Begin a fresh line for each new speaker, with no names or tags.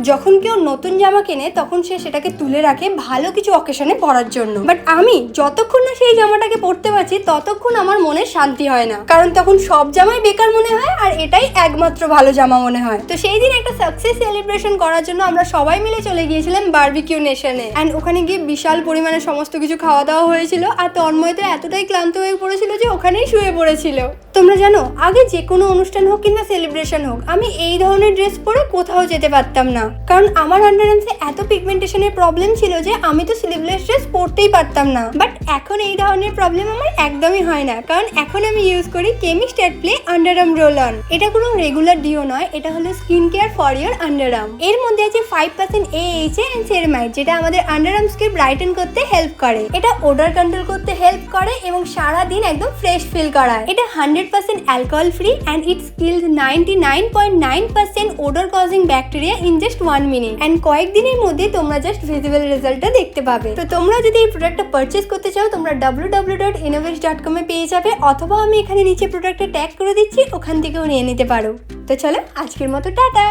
যখন কেউ নতুন জামা কেনে তখন সে সেটাকে তুলে রাখে ভালো কিছু অকেশনে পরার জন্য, বাট আমি যতক্ষণ না সেই জামাটাকে পরতে পারছি ততক্ষণ আমার মনে শান্তি হয় না, কারণ তখন সব জামাই বেকার মনে হয় আর এটাই একমাত্র ভালো জামা মনে হয়। তো সেই দিন একটা সাকসেস সেলিব্রেশন করার জন্য আমরা সবাই মিলে চলে গিয়েছিলাম বারবিকিউ নেশনে, অ্যান্ড ওখানে গিয়ে বিশাল পরিমাণে সমস্ত কিছু খাওয়া দাওয়া হয়েছিল আর তন্ময় তো এতটাই ক্লান্ত হয়ে পড়েছিল যে ওখানেই শুয়ে পড়েছিল। তোমরা জানো, আগে যে কোনো অনুষ্ঠান হোক কিংবা সেলিব্রেশন হোক, আমি এই ধরনের ড্রেস পরে কোথাও যেতে পারতাম না, কারণ আমার আন্ডারআর্মসে এত পিগমেন্টেশনের প্রবলেম ছিল যে আমি তো স্লিভলেস ড্রেস পরতেই পারতাম না। বাট এখন এই ধরনের প্রবলেম আমার একদমই হয় না, কারণ এখন আমি ইউজ করি chemist at play underarm roll on. এটা কোনো রেগুলার ডিও নয়, এটা হলো skin care for your underarm. এর মধ্যে আছে 5% AHA এন্ড সেরামাইড, যেটা আমাদের আন্ডারআর্মসকে ব্রাইটেন করতে হেল্প করে। এটা ওডর কন্ট্রোল করতে হেল্প করে এবং সারা দিন একদম ফ্রেশ ফিল করায়। এটা 100% alcohol free and it's kills 99.9% odour causing bacteria in just 1 minute, and কয়েকদিনের মধ্যে তোমরা জাস্ট ভিজিবল রেজাল্টটা দেখতে পাবে। তো তোমরা যদি এই প্রোডাক্টটা পারচেজ করতে চাও তোমরা www.innovest.com এ পেয়ে যাবে, অথবা আমি এখানে নিচে প্রোডাক্টটা ট্যাগ করে দিচ্ছি, ওখান থেকেও নিয়ে নিতে পারো। তো চলো আজকের মতো টাটা।